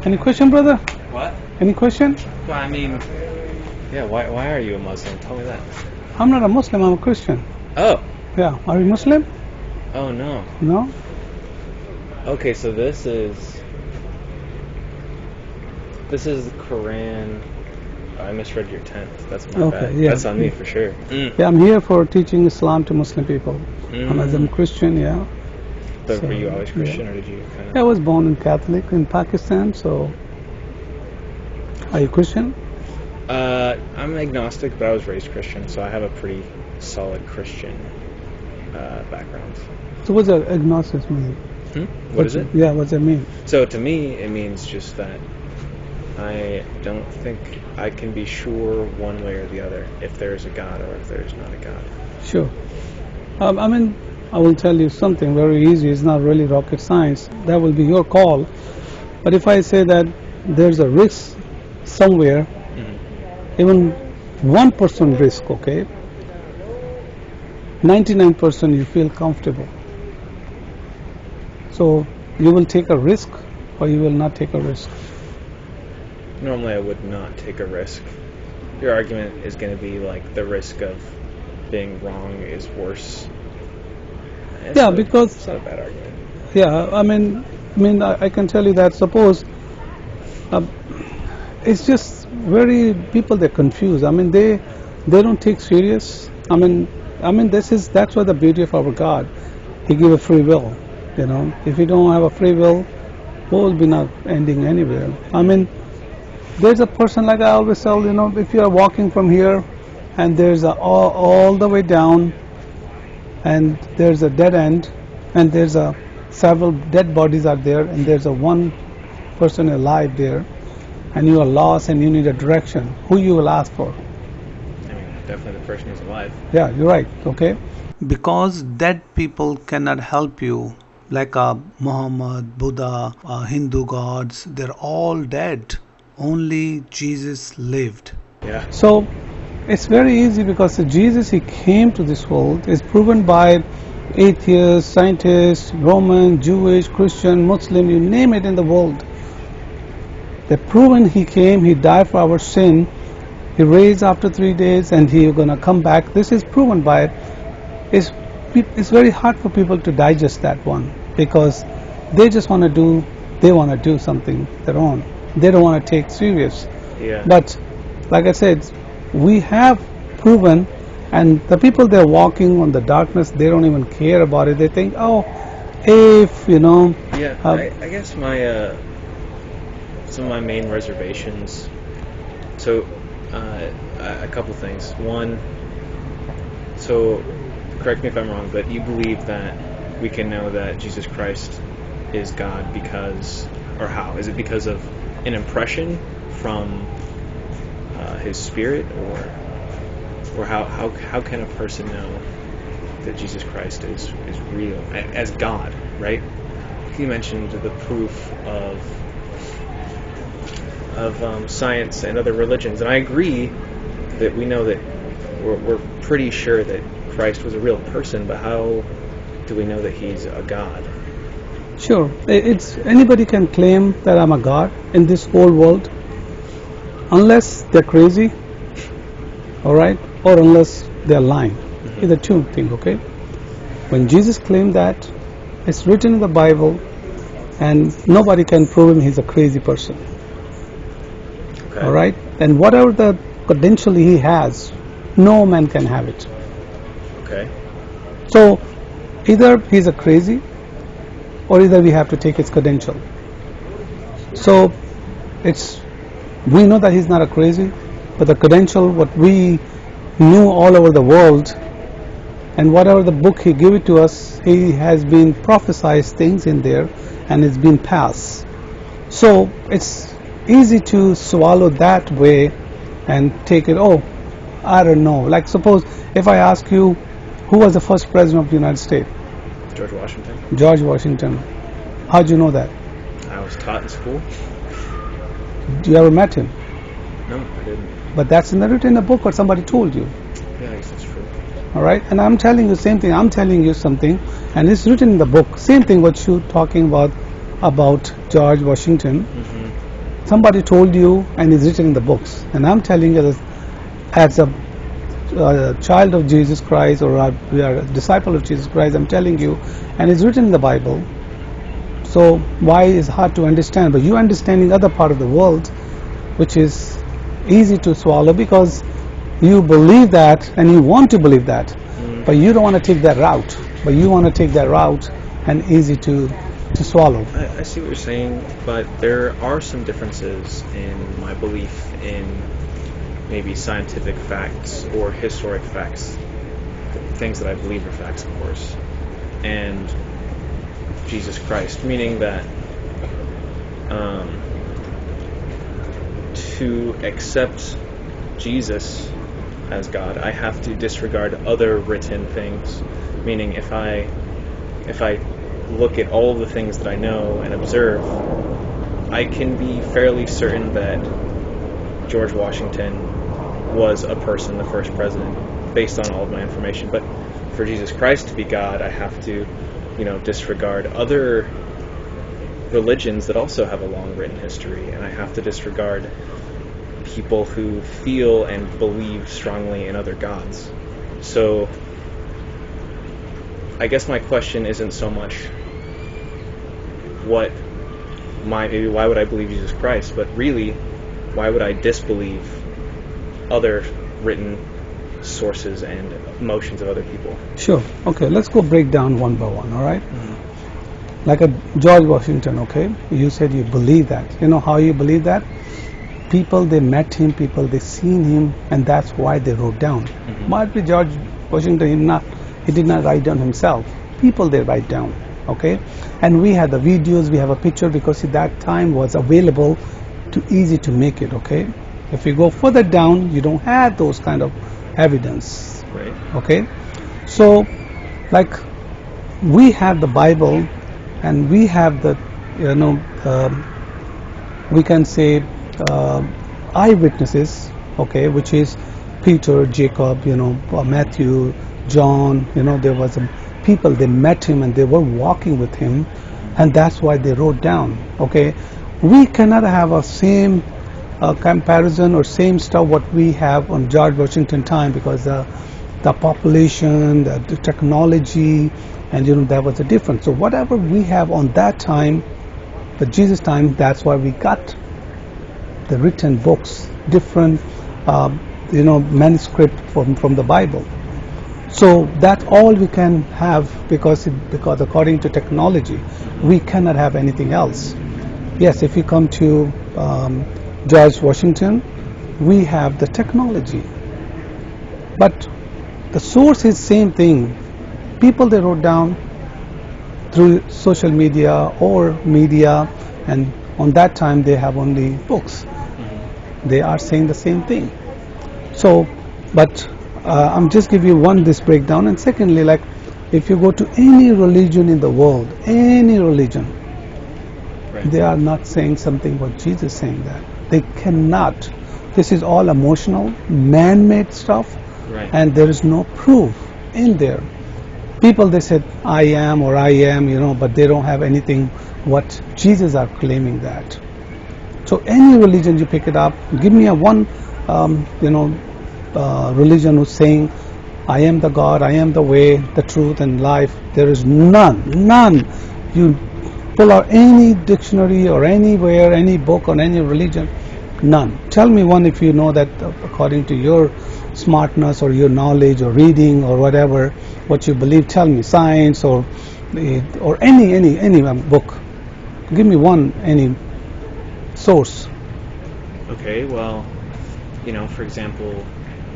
Any question, brother? What? Any question? Well, I mean, yeah, why are you a Muslim? Tell me that. I'm not a Muslim, I'm a Christian. Oh. Yeah. Are you Muslim? Oh, no. No? Okay, so this is the Quran. I misread your 10th. That's my bad. Yeah. That's on me for sure. Yeah, I'm here for teaching Islam to Muslim people. I'm Christian, yeah. But were you always Christian, or did you kind of... I was born in Catholic in Pakistan, so... Are you Christian? I'm agnostic, but I was raised Christian, so I have a pretty solid Christian background. So what's agnostic mean? What is it? Yeah, what's it mean? So to me, it means just that I don't think I can be sure one way or the other if there's a God or if there's not a God. Sure. I mean, I will tell you something very easy. It's not really rocket science. That will be your call. But if I say that there's a risk somewhere, even 1% risk, okay, 99% you feel comfortable. So you will take a risk or you will not take a risk. Normally I would not take a risk. Your argument is going to be like the risk of being wrong is worse. Because it's not a bad argument. Yeah, I mean, I can tell you that. Suppose it's just very people, they're confused. I mean, they don't take serious. I mean, that's why the beauty of our God. He give a free will. You know, if you don't have a free will, we will be not ending anywhere. I mean, there's a person, like I always tell, you know, if you are walking from here and there's all the way down and there's a dead end and there's several dead bodies are there and there's one person alive there and you are lost and you need a direction, who you will ask for? I mean, definitely the person who's alive. Yeah, you're right, okay? Because dead people cannot help you, like Muhammad, Buddha, Hindu gods, they're all dead. Only Jesus lived. Yeah. So it's very easy because Jesus, he came to this world, is proven by atheists, scientists, Roman, Jewish, Christian, Muslim, you name it in the world. They've proven he came, he died for our sin, he raised after 3 days and he's going to come back. This is proven by it. It's very hard for people to digest that one because they just want to do something their own. They don't want to take serious. Yeah. But like I said, we have proven, and the people they're walking on the darkness, they don't even care about it. They think, oh, if you know. Yeah. I guess some of my main reservations. So a couple things. One. So correct me if I'm wrong, but you believe that we can know that Jesus Christ is God because, or how? Is it because of an impression from his spirit, or how can a person know that Jesus Christ is real as God, right? You mentioned the proof of science and other religions, and I agree that we know that we're pretty sure that Christ was a real person, but how do we know that he's a God? Sure, it's anybody can claim that I'm a God in this whole world, unless they're crazy, all right, or unless they're lying. Either two things, okay? When Jesus claimed that, it's written in the Bible, and nobody can prove him he's a crazy person. Okay. All right, and whatever the credential he has, no man can have it. Okay. So either he's a crazy, or either we have to take his credential. So we know that he's not a crazy, but the credential, what we knew all over the world, and whatever the book he gave it to us, he has been prophesied things in there, and it's been passed. So it's easy to swallow that way and take it, oh, I don't know. Like suppose if I ask you, who was the first president of the United States? George Washington. George Washington. How'd you know that? I was taught in school. Do you ever met him? No, I didn't. But that's written in a book or somebody told you. Yeah, I guess that's true. All right, and I'm telling you the same thing. I'm telling you something, and it's written in the book. Same thing what you're talking about George Washington. somebody told you and it's written in the books, and I'm telling you that as a child of Jesus Christ, or we are a disciple of Jesus Christ, I'm telling you, and it's written in the Bible. So why is hard to understand? But you understanding other part of the world, which is easy to swallow because you believe that and you want to believe that, but you don't want to take that route. But you want to take that route and easy to swallow. I see what you're saying, but there are some differences in my belief in maybe scientific facts or historic facts, things that I believe are facts, of course, and Jesus Christ, meaning that to accept Jesus as God, I have to disregard other written things, meaning if I look at all the things that I know and observe, I can be fairly certain that George Washington was a person, the first president, based on all of my information. But for Jesus Christ to be God, I have to, disregard other religions that also have a long written history, and I have to disregard people who feel and believe strongly in other gods. So I guess my question isn't so much maybe why would I believe Jesus Christ, but really why would I disbelieve other written sources and emotions of other people? Sure. Okay, let's go break down one by one, all right? Mm-hmm. Like a George Washington, okay? You said you believe that. You know how you believe that? People, they met him, people, they seen him, and that's why they wrote down. Mm-hmm. Might be George Washington, he did not write down himself. People, they write down, okay? And we had the videos, we have a picture, because that time was available, too easy to make it, okay? If you go further down, you don't have those kind of evidence, right? Okay? So, like, we have the Bible, and we have the, we can say, eyewitnesses, okay, which is Peter, Jacob, Matthew, John, there was people, they met him and they were walking with him, and that's why they wrote down, okay. We cannot have a same comparison or same stuff what we have on George Washington time, because the population, the technology, and there was a difference. So whatever we have on that time, the Jesus time, that's why we got the written books, different manuscript from the Bible. So that all we can have, because according to technology, we cannot have anything else. Yes, if you come to George Washington, we have the technology, but the source is same thing. People, they wrote down through social media or media, and on that time they have only books. They are saying the same thing. So, but I'm just giving you this breakdown, and secondly, like, if you go to any religion in the world, any religion, right, they are not saying something what Jesus is saying. That they cannot. This is all emotional, man-made stuff, right, and there is no proof in there. People, they said I am, but they don't have anything what Jesus are claiming that. So any religion you pick it up, give me one religion who's saying I am the God, I am the way, the truth, and life. There is none. You pull out any dictionary or anywhere, any book on any religion, none. Tell me one if you know that according to your smartness or your knowledge or reading or whatever, what you believe. Tell me, science or any book. Give me any source. Okay, well, for example,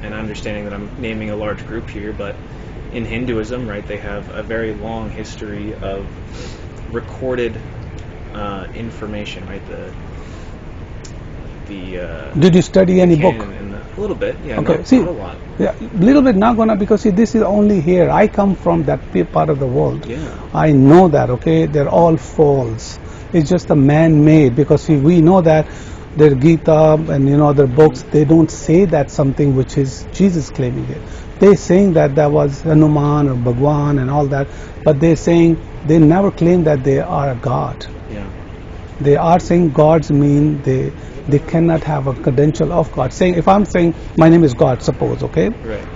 and understanding that I'm naming a large group here, but in Hinduism, right, they have a very long history of recorded information, right? Did you study any book? A little bit, yeah. Okay, not a lot. Yeah, little bit, not gonna, because this is only here. I come from that part of the world. Yeah. I know that. Okay, they're all false. It's just a man-made, because we know that their Gita and other books, they don't say that something which is Jesus claiming it. They're saying that was Hanuman or Bhagwan and all that, but they're saying they never claim that they are a God. Yeah. They are saying gods mean they cannot have a credential of God. Saying, if I'm saying my name is God, suppose, okay? Right.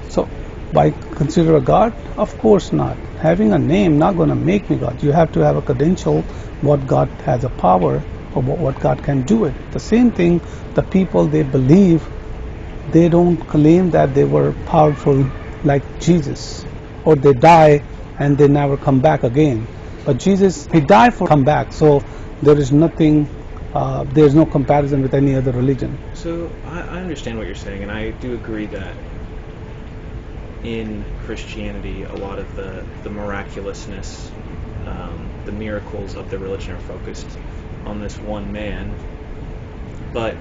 So, by consider a God? Of course not. Having a name not going to make me God. You have to have a credential what God has a power or what God can do it. The same thing, the people they believe, they don't claim that they were powerful like Jesus, or they die and they never come back again. But Jesus, he died for come back, so there is nothing, there is no comparison with any other religion. So I understand what you're saying, and I do agree that in Christianity, a lot of the miraculousness, the miracles of the religion are focused on this one man. But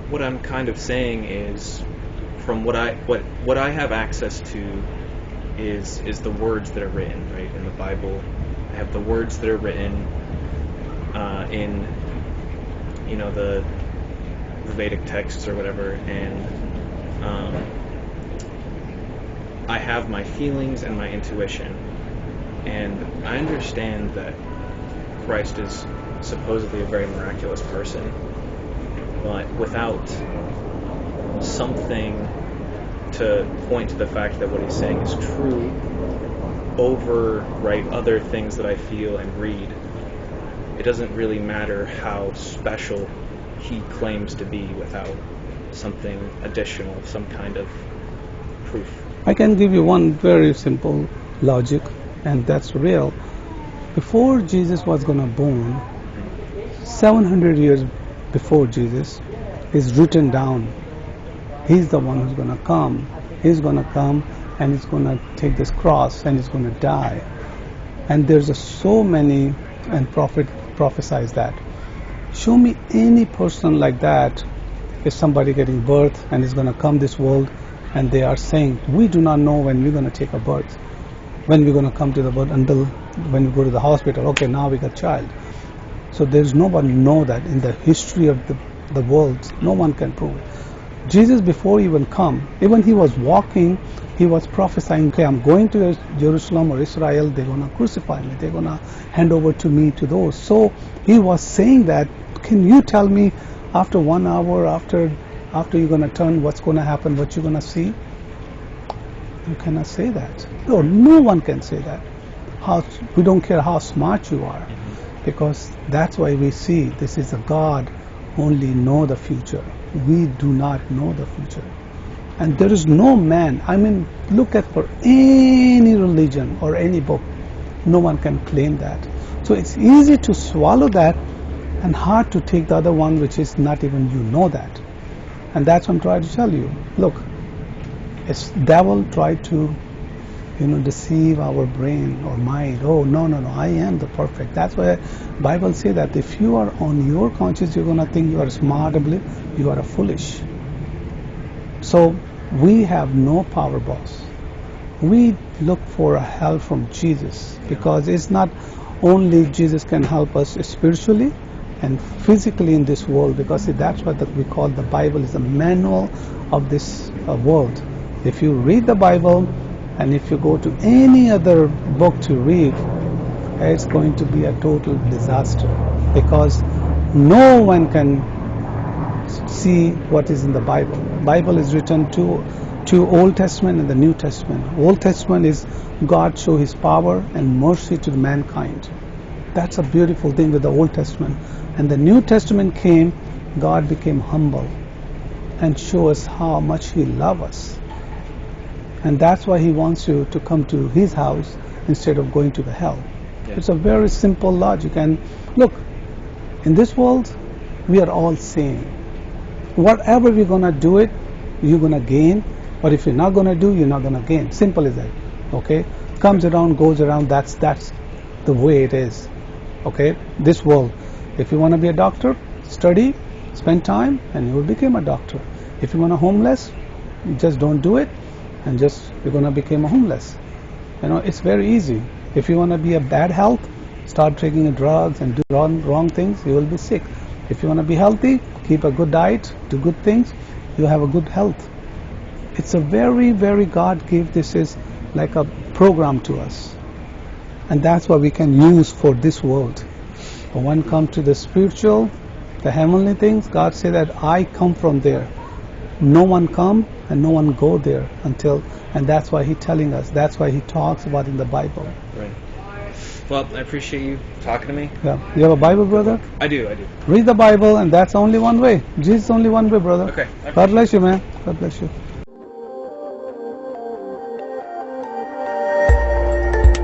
what I'm kind of saying is, from what I have access to is the words that are written, right, in the Bible. I have the words that are written in, you know, the Vedic texts or whatever, and I have my feelings and my intuition, and I understand that Christ is supposedly a very miraculous person, but without something to point to the fact that what he's saying is true, overwrite other things that I feel and read, it doesn't really matter how special he claims to be without something additional, some kind of proof. I can give you one very simple logic, and that's real. Before Jesus was going to born, 700 years before Jesus, is written down. He's the one who's going to come. He's going to come and he's going to take this cross and he's going to die. And there's so many, and prophet prophesies that. Show me any person like that, if somebody getting birth and is going to come this world, and they are saying, we do not know when we're going to take a birth, when we're going to come to the birth, until when we go to the hospital, okay, now we got child. So there's no one know that in the history of the world, no one can prove it. Jesus, before he even come, even he was walking, he was prophesying, okay, I'm going to Jerusalem or Israel, they're going to crucify me, they're going to hand over to me to those. So he was saying that, can you tell me after 1 hour, after you're going to turn, what's going to happen, what you're going to see? You cannot say that. No one can say that. We don't care how smart you are, because that's why we see this is a God only know the future. We do not know the future. And there is no man, I mean, look at for any religion or any book, no one can claim that. So it's easy to swallow that and hard to take the other one, which is not even you know that. And that's what I'm trying to tell you. Look, it's devil tried to, deceive our brain or mind. Oh, no, I am the perfect. That's why Bible say that if you are on your conscience, you're going to think you are smart, you are a foolish. So we have no power boss. We look for a help from Jesus, because it's not only Jesus can help us spiritually and physically in this world, because that's what we call the Bible is the manual of this world. If you read the Bible and if you go to any other book to read, it's going to be a total disaster, because no one can see what is in the Bible. Bible is written to Old Testament and the New Testament. Old Testament is God show his power and mercy to mankind. That's a beautiful thing with the Old Testament. And the New Testament came, God became humble and show us how much he loves us. And that's why he wants you to come to his house instead of going to the hell. Yeah. It's a very simple logic. And look, in this world, we are all same. Whatever we're going to do it, you're going to gain. But if you're not going to do, you're not going to gain. Simple as that. Okay? Comes around, goes around. That's the way it is. Okay? This world. If you want to be a doctor, study, spend time, and you will become a doctor. If you want to homeless, just don't do it, and you're going to become a homeless. It's very easy. If you want to be a bad health, start taking drugs and do wrong things, you will be sick. If you want to be healthy, keep a good diet, do good things, you have a good health. It's a very, very God give. This is like a program to us. And that's what we can use for this world. But when it comes to the spiritual, the heavenly things, God said that I come from there. No one come and no one go there until, and that's why He's telling us. That's why He talks about in the Bible. Right. Well, I appreciate you talking to me. Yeah. You have a Bible, brother? I do. Read the Bible, and that's only one way. Jesus is only one way, brother. Okay. God bless you, man. God bless you.